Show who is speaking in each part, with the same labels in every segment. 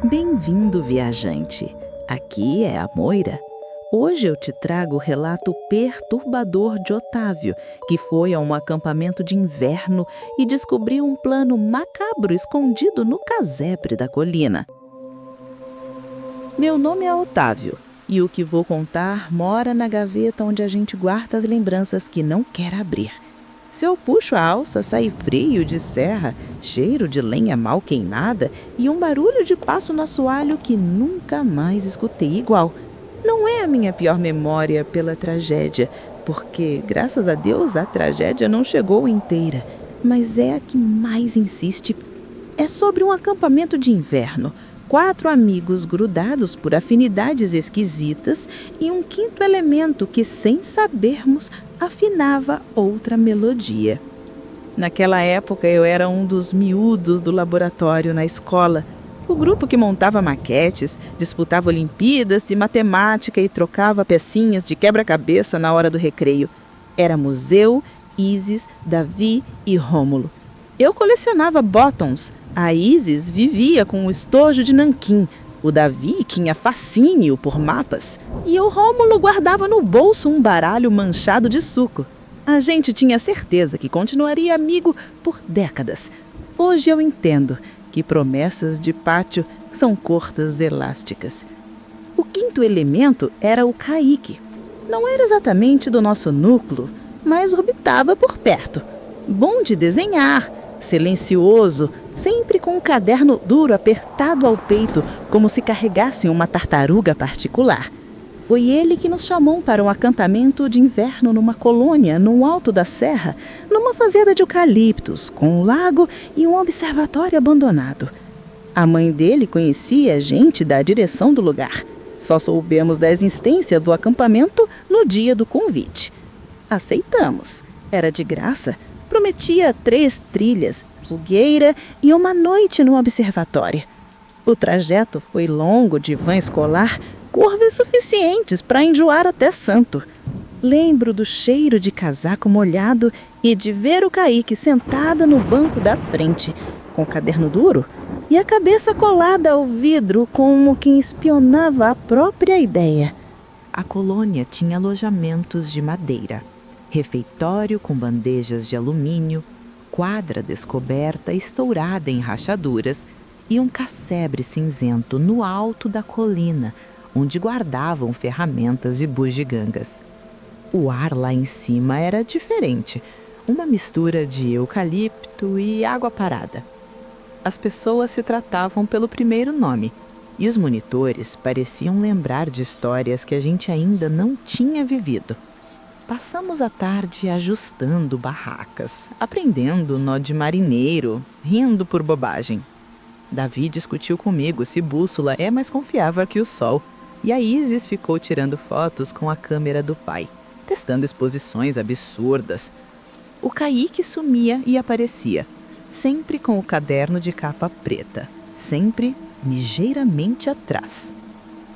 Speaker 1: Bem-vindo, viajante. Aqui é a Moira. Hoje eu te trago o relato perturbador de Otávio, que foi a um acampamento de inverno e descobriu um plano macabro escondido no casebre da colina. Meu nome é Otávio e o que vou contar mora na gaveta onde a gente guarda as lembranças que não quer abrir. Se eu puxo a alça, sai frio de serra, cheiro de lenha mal queimada e um barulho de passo no assoalho que nunca mais escutei igual. Não é a minha pior memória pela tragédia, porque, graças a Deus, a tragédia não chegou inteira, mas é a que mais insiste. É sobre um acampamento de inverno. 4 amigos grudados por afinidades esquisitas e um quinto elemento que, sem sabermos, afinava outra melodia. Naquela época eu era um dos miúdos do laboratório na escola, o grupo que montava maquetes, disputava Olimpíadas de matemática e trocava pecinhas de quebra-cabeça na hora do recreio. Éramos eu, Isis, Davi e Rômulo. Eu colecionava bottoms. A Isis vivia com o estojo de nanquim, o Davi tinha fascínio por mapas e o Rômulo guardava no bolso um baralho manchado de suco. A gente tinha certeza que continuaria amigo por décadas. Hoje eu entendo que promessas de pátio são cortas elásticas. O quinto elemento era o Kaique. Não era exatamente do nosso núcleo, mas orbitava por perto. Bom de desenhar, silencioso, sempre com um caderno duro apertado ao peito, como se carregasse uma tartaruga particular. Foi ele que nos chamou para um acampamento de inverno numa colônia no alto da serra, numa fazenda de eucaliptos, com um lago e um observatório abandonado. A mãe dele conhecia a gente da direção do lugar. Só soubemos da existência do acampamento no dia do convite. Aceitamos. Era de graça. Prometia 3 trilhas, fogueira e uma noite no observatório. O trajeto foi longo de van escolar, curvas suficientes para enjoar até Santo. Lembro do cheiro de casaco molhado e de ver o Kaique sentada no banco da frente, com o caderno duro e a cabeça colada ao vidro como quem espionava a própria ideia. A colônia tinha alojamentos de madeira, refeitório com bandejas de alumínio, quadra descoberta estourada em rachaduras e um casebre cinzento no alto da colina, onde guardavam ferramentas e bugigangas. O ar lá em cima era diferente, uma mistura de eucalipto e água parada. As pessoas se tratavam pelo primeiro nome, e os monitores pareciam lembrar de histórias que a gente ainda não tinha vivido. Passamos a tarde ajustando barracas, aprendendo nó de marinheiro, rindo por bobagem. Davi discutiu comigo se bússola é mais confiável que o sol, e a Isis ficou tirando fotos com a câmera do pai, testando exposições absurdas. O Kaique sumia e aparecia, sempre com o caderno de capa preta, sempre ligeiramente atrás.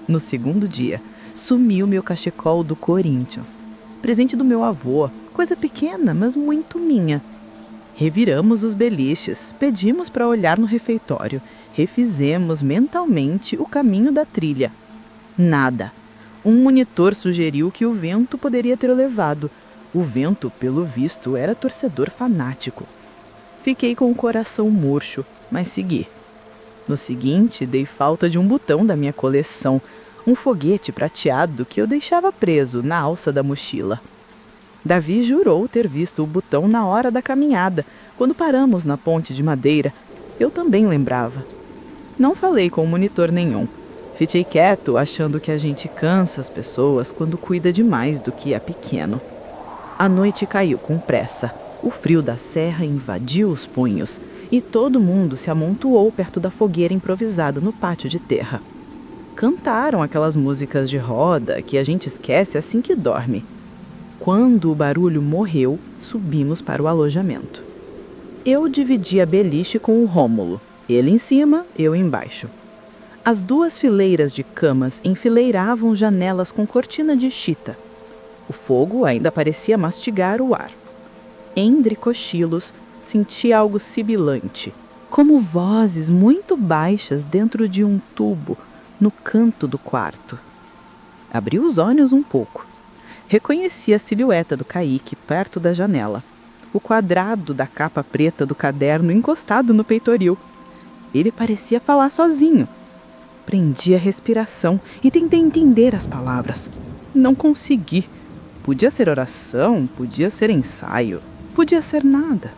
Speaker 1: No segundo dia, sumiu meu cachecol do Corinthians, presente do meu avô, coisa pequena, mas muito minha. Reviramos os beliches, pedimos para olhar no refeitório, refizemos mentalmente o caminho da trilha. Nada. Um monitor sugeriu que o vento poderia ter o levado. O vento, pelo visto, era torcedor fanático. Fiquei com o coração murcho, mas segui. No seguinte, dei falta de um botão da minha coleção, um foguete prateado que eu deixava preso na alça da mochila. Davi jurou ter visto o botão na hora da caminhada, quando paramos na ponte de madeira. Eu também lembrava. Não falei com monitor nenhum. Fiquei quieto, achando que a gente cansa as pessoas quando cuida demais do que é pequeno. A noite caiu com pressa. O frio da serra invadiu os punhos e todo mundo se amontoou perto da fogueira improvisada no pátio de terra. Cantaram aquelas músicas de roda que a gente esquece assim que dorme. Quando o barulho morreu, subimos para o alojamento. Eu dividi a beliche com o Rômulo, ele em cima, eu embaixo. As 2 fileiras de camas enfileiravam janelas com cortina de chita. O fogo ainda parecia mastigar o ar. Entre cochilos, senti algo sibilante. como vozes muito baixas dentro de um tubo no canto do quarto. Abri os olhos um pouco. Reconheci a silhueta do Kaique perto da janela, o quadrado da capa preta do caderno encostado no peitoril. Ele parecia falar sozinho. Prendi a respiração e tentei entender as palavras. Não consegui. Podia ser oração, podia ser ensaio, podia ser nada.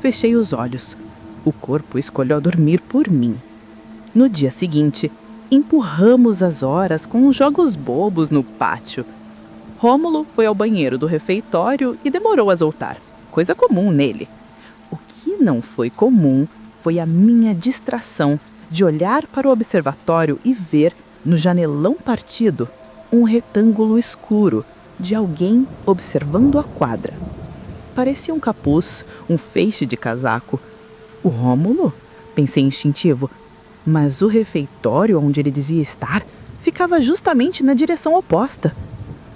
Speaker 1: Fechei os olhos. O corpo escolheu dormir por mim. No dia seguinte, empurramos as horas com uns jogos bobos no pátio. Rômulo foi ao banheiro do refeitório e demorou a voltar, coisa comum nele. O que não foi comum foi a minha distração de olhar para o observatório e ver, no janelão partido, um retângulo escuro de alguém observando a quadra. Parecia um capuz, um feixe de casaco. O Rômulo? Pensei instintivo, mas o refeitório onde ele dizia estar ficava justamente na direção oposta.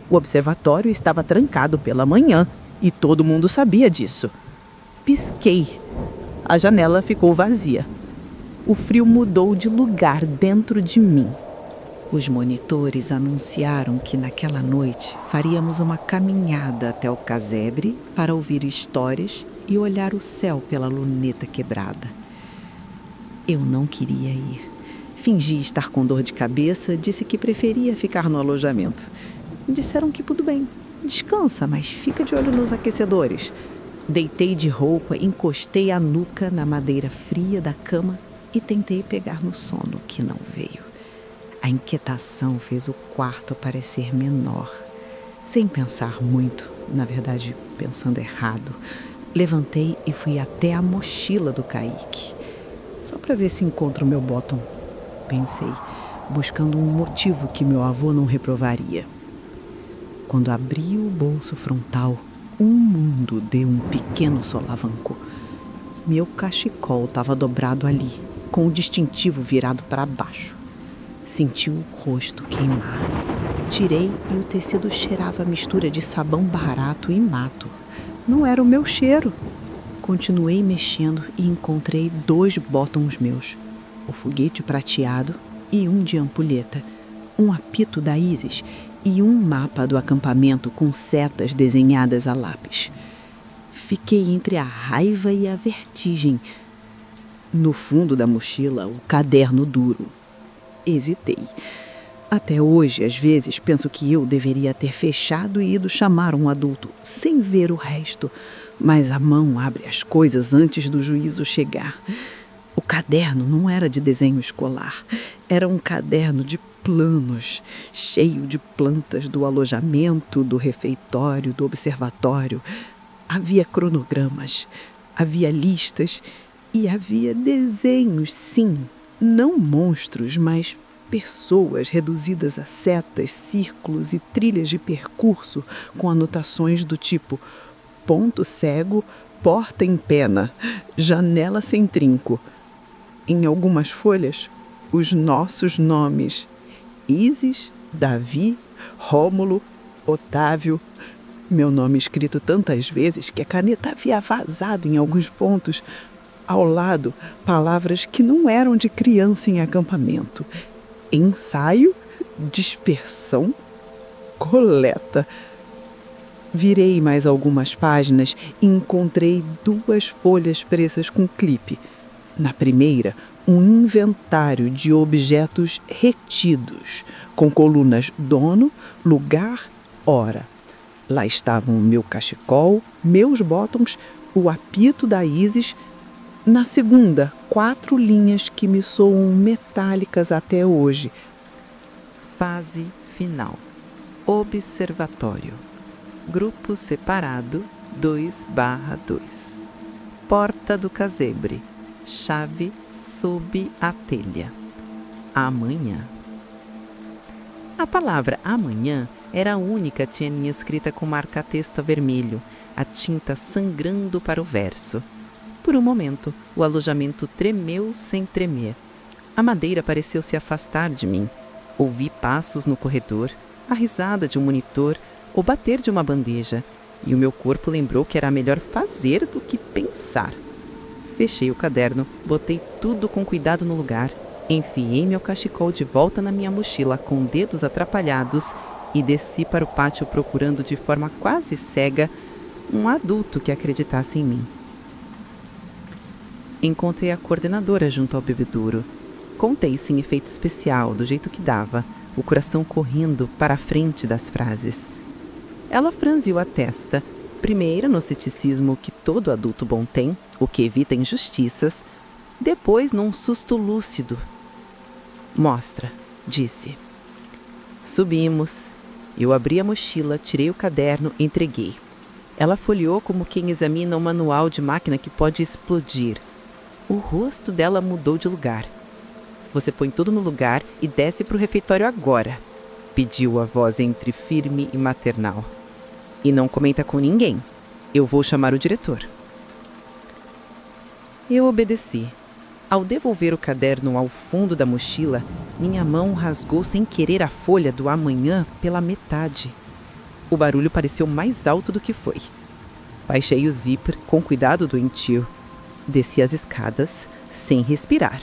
Speaker 1: O observatório estava trancado pela manhã e todo mundo sabia disso. Pisquei. A janela ficou vazia. O frio mudou de lugar dentro de mim. Os monitores anunciaram que naquela noite faríamos uma caminhada até o casebre para ouvir histórias e olhar o céu pela luneta quebrada. Eu não queria ir. Fingi estar com dor de cabeça, disse que preferia ficar no alojamento. Disseram que tudo bem. Descansa, mas fica de olho nos aquecedores. Deitei de roupa, encostei a nuca na madeira fria da cama e tentei pegar no sono, que não veio. A inquietação fez o quarto parecer menor. Sem pensar muito, na verdade, pensando errado, levantei e fui até a mochila do Kaique. Só para ver se encontro o meu bottom, pensei, buscando um motivo que meu avô não reprovaria. Quando abri o bolso frontal, o mundo deu um pequeno solavanco. Meu cachecol estava dobrado ali, com o distintivo virado para baixo. Senti o rosto queimar. Tirei e o tecido cheirava a mistura de sabão barato e mato. Não era o meu cheiro. Continuei mexendo e encontrei 2 bottoms meus. O foguete prateado e um de ampulheta. Um apito da Isis e um mapa do acampamento com setas desenhadas a lápis. Fiquei entre a raiva e a vertigem. No fundo da mochila, o caderno duro. Hesitei. Até hoje, às vezes, penso que eu deveria ter fechado e ido chamar um adulto, sem ver o resto. Mas a mão abre as coisas antes do juízo chegar. O caderno não era de desenho escolar. Era um caderno de planos, cheio de plantas do alojamento, do refeitório, do observatório. Havia cronogramas, havia listas e havia desenhos, sim. Não monstros, mas pessoas reduzidas a setas, círculos e trilhas de percurso com anotações do tipo ponto cego, porta em pena, janela sem trinco. Em algumas folhas, os nossos nomes: Isis, Davi, Rômulo, Otávio. Meu nome escrito tantas vezes que a caneta havia vazado em alguns pontos. Ao lado, palavras que não eram de criança em acampamento: ensaio, dispersão, coleta. Virei mais algumas páginas e encontrei 2 folhas presas com clipe. Na primeira, um inventário de objetos retidos, com colunas dono, lugar, hora. Lá estavam meu cachecol, meus bottoms, o apito da Isis. Na segunda, 4 linhas que me soam metálicas até hoje. Fase final. Observatório. Grupo separado 2/2. Porta do casebre. Chave sob a telha. Amanhã. A palavra amanhã era a única Tianinha escrita com marca-texto vermelho, a tinta sangrando para o verso. Por um momento, o alojamento tremeu sem tremer. A madeira pareceu se afastar de mim. Ouvi passos no corredor, a risada de um monitor, o bater de uma bandeja, e o meu corpo lembrou que era melhor fazer do que pensar. Fechei o caderno, botei tudo com cuidado no lugar, enfiei meu cachecol de volta na minha mochila com dedos atrapalhados e desci para o pátio procurando de forma quase cega um adulto que acreditasse em mim. Encontrei a coordenadora junto ao bebedouro. Contei sem efeito especial, do jeito que dava, o coração correndo para a frente das frases. Ela franziu a testa, primeiro no ceticismo que todo adulto bom tem, o que evita injustiças, depois num susto lúcido. Mostra, disse. Subimos. Eu abri a mochila, tirei o caderno, entreguei. Ela folheou como quem examina um manual de máquina que pode explodir. O rosto dela mudou de lugar. Você põe tudo no lugar e desce para o refeitório agora, pediu a voz entre firme e maternal. E não comenta com ninguém. Eu vou chamar o diretor. Eu obedeci. Ao devolver o caderno ao fundo da mochila, minha mão rasgou sem querer a folha do amanhã pela metade. O barulho pareceu mais alto do que foi. Baixei o zíper com cuidado doentio. Desci as escadas, sem respirar.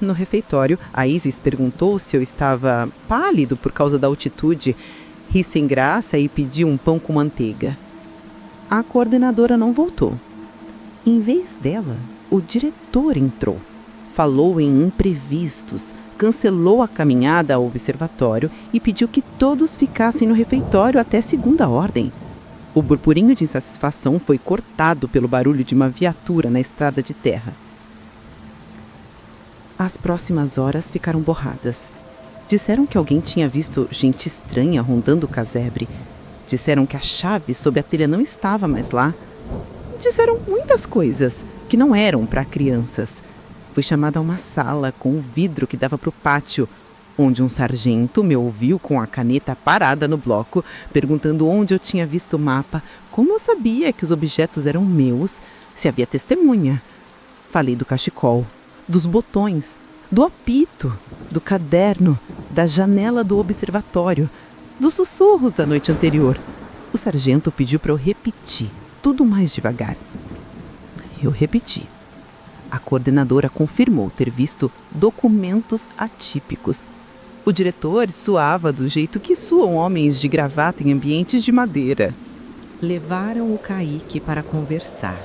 Speaker 1: No refeitório, a Isis perguntou se eu estava pálido por causa da altitude. Ri sem graça e pedi um pão com manteiga. A coordenadora não voltou. Em vez dela, o diretor entrou. Falou em imprevistos, cancelou a caminhada ao observatório e pediu que todos ficassem no refeitório até segunda ordem. O burburinho de insatisfação foi cortado pelo barulho de uma viatura na estrada de terra. As próximas horas ficaram borradas. Disseram que alguém tinha visto gente estranha rondando o casebre. Disseram que a chave sob a telha não estava mais lá. Disseram muitas coisas que não eram para crianças. Fui chamada a uma sala com um vidro que dava para o pátio, onde um sargento me ouviu com a caneta parada no bloco, perguntando onde eu tinha visto o mapa, como eu sabia que os objetos eram meus, se havia testemunha. Falei do cachecol, dos botões, do apito, do caderno, da janela do observatório, dos sussurros da noite anterior. O sargento pediu para eu repetir, tudo mais devagar. Eu repeti. A coordenadora confirmou ter visto documentos atípicos. O diretor suava do jeito que suam homens de gravata em ambientes de madeira. Levaram o Kaique para conversar.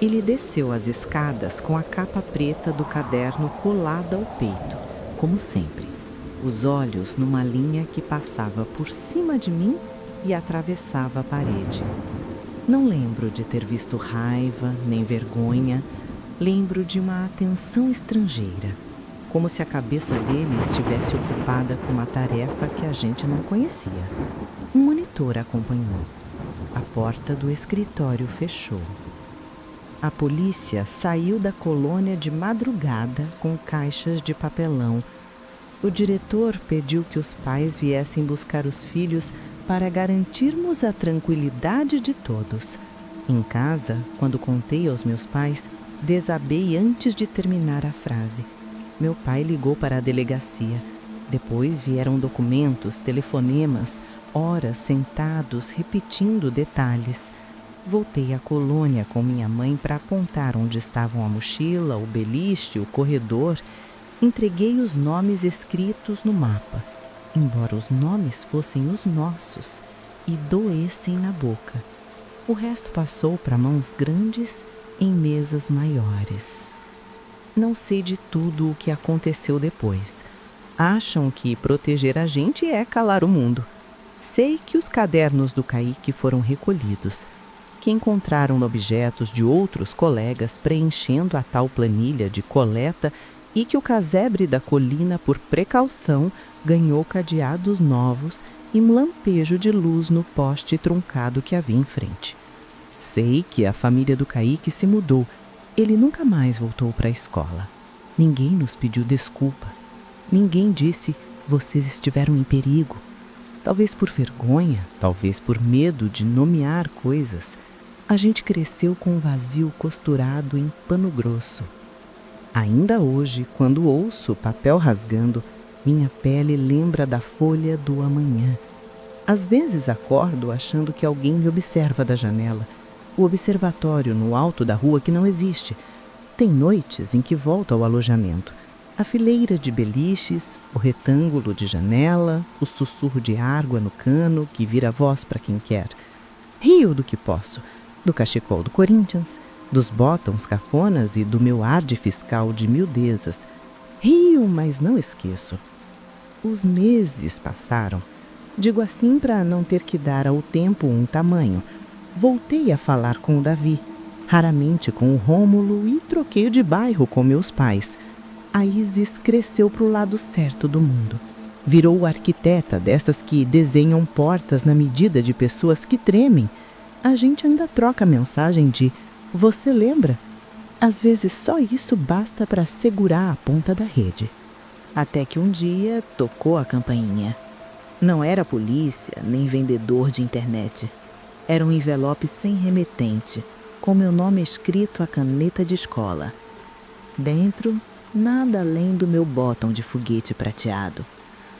Speaker 1: Ele desceu as escadas com a capa preta do caderno colada ao peito, como sempre. Os olhos numa linha que passava por cima de mim e atravessava a parede. Não lembro de ter visto raiva, nem vergonha. Lembro de uma atenção estrangeira, como se a cabeça dele estivesse ocupada com uma tarefa que a gente não conhecia. Um monitor acompanhou. A porta do escritório fechou. A polícia saiu da colônia de madrugada com caixas de papelão. O diretor pediu que os pais viessem buscar os filhos para garantirmos a tranquilidade de todos. Em casa, quando contei aos meus pais, desabei antes de terminar a frase. Meu pai ligou para a delegacia. Depois vieram documentos, telefonemas, horas sentados repetindo detalhes. Voltei à colônia com minha mãe para apontar onde estavam a mochila, o beliche, o corredor. Entreguei os nomes escritos no mapa, embora os nomes fossem os nossos e doessem na boca. O resto passou para mãos grandes em mesas maiores. Não sei de tudo o que aconteceu depois. Acham que proteger a gente é calar o mundo. Sei que os cadernos do Kaique foram recolhidos, que encontraram objetos de outros colegas preenchendo a tal planilha de coleta e que o casebre da colina, por precaução, ganhou cadeados novos e um lampejo de luz no poste truncado que havia em frente. Sei que a família do Kaique se mudou. Ele nunca mais voltou para a escola. Ninguém nos pediu desculpa. Ninguém disse, vocês estiveram em perigo. Talvez por vergonha, talvez por medo de nomear coisas. A gente cresceu com um vazio costurado em pano grosso. Ainda hoje, quando ouço o papel rasgando, minha pele lembra da folha do amanhã. Às vezes acordo achando que alguém me observa da janela. O observatório no alto da rua que não existe. Tem noites em que volto ao alojamento. A fileira de beliches, o retângulo de janela, o sussurro de água no cano que vira voz para quem quer. Rio do que posso, do cachecol do Corinthians, dos bottoms cafonas e do meu ar de fiscal de miudezas. Rio, mas não esqueço. Os meses passaram. Digo assim para não ter que dar ao tempo um tamanho. Voltei a falar com o Davi, raramente com o Rômulo e troquei de bairro com meus pais. A Isis cresceu para o lado certo do mundo. Virou arquiteta dessas que desenham portas na medida de pessoas que tremem. A gente ainda troca mensagem de "você lembra?". Às vezes só isso basta para segurar a ponta da rede. Até que um dia tocou a campainha. Não era polícia nem vendedor de internet. Era um envelope sem remetente, com meu nome escrito à caneta de escola. Dentro, nada além do meu bottom de foguete prateado.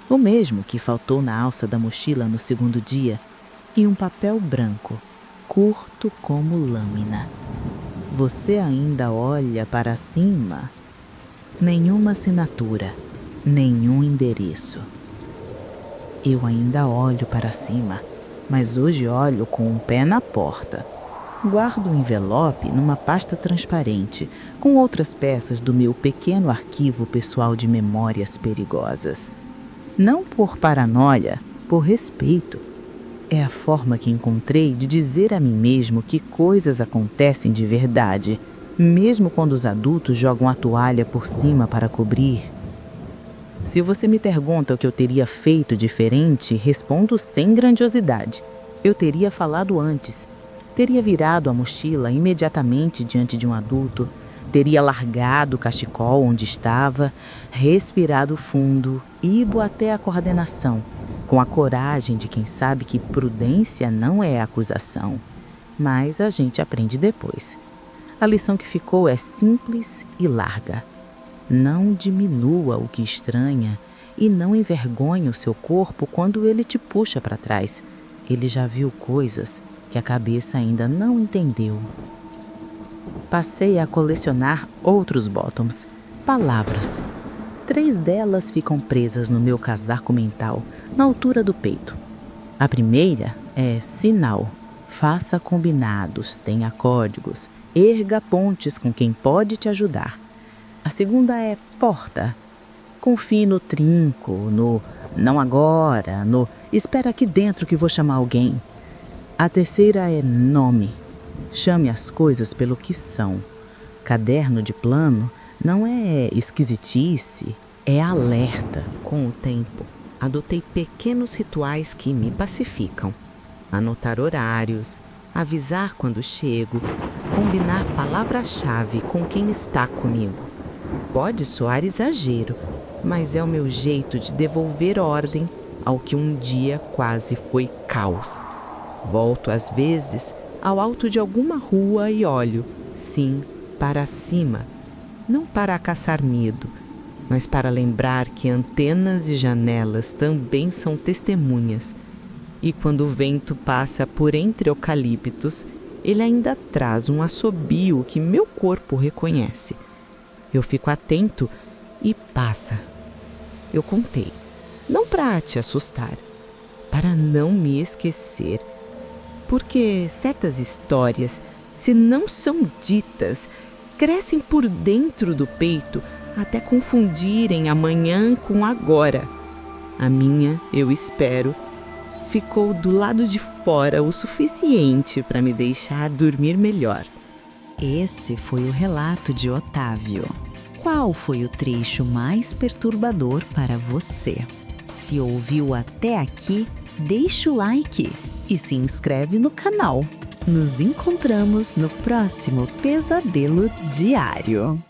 Speaker 1: O mesmo que faltou na alça da mochila no segundo dia, e um papel branco, curto como lâmina. Você ainda olha para cima? Nenhuma assinatura, nenhum endereço. Eu ainda olho para cima, mas hoje olho com um pé na porta. Guardo o envelope numa pasta transparente, com outras peças do meu pequeno arquivo pessoal de memórias perigosas. Não por paranoia, por respeito. É a forma que encontrei de dizer a mim mesmo que coisas acontecem de verdade, mesmo quando os adultos jogam a toalha por cima para cobrir. Se você me pergunta o que eu teria feito diferente, respondo sem grandiosidade. Eu teria falado antes. Teria virado a mochila imediatamente diante de um adulto, teria largado o cachecol onde estava, respirado fundo, ido até a coordenação, com a coragem de quem sabe que prudência não é acusação, mas a gente aprende depois. A lição que ficou é simples e larga. Não diminua o que estranha e não envergonhe o seu corpo quando ele te puxa para trás. Ele já viu coisas que a cabeça ainda não entendeu. Passei a colecionar outros bottoms, palavras. 3 delas ficam presas no meu casaco mental, na altura do peito. A primeira é sinal. Faça combinados, tenha códigos, erga pontes com quem pode te ajudar. A segunda é porta. Confie no trinco, no não agora, no espera aqui dentro que vou chamar alguém. A terceira é nome. Chame as coisas pelo que são. Caderno de plano não é esquisitice, é alerta. Com o tempo, adotei pequenos rituais que me pacificam. Anotar horários, avisar quando chego, combinar palavra-chave com quem está comigo. Pode soar exagero, mas é o meu jeito de devolver ordem ao que um dia quase foi caos. Volto às vezes ao alto de alguma rua e olho, sim, para cima, não para caçar medo, mas para lembrar que antenas e janelas também são testemunhas. E quando o vento passa por entre eucaliptos, ele ainda traz um assobio que meu corpo reconhece. Eu fico atento e passa. Eu contei, não para te assustar, para não me esquecer. Porque certas histórias, se não são ditas, crescem por dentro do peito até confundirem amanhã com agora. A minha, eu espero, ficou do lado de fora o suficiente para me deixar dormir melhor.
Speaker 2: Esse foi o relato de Otávio. Qual foi o trecho mais perturbador para você? Se ouviu até aqui, deixa o like e se inscreve no canal. Nos encontramos no próximo Pesadelo Diário.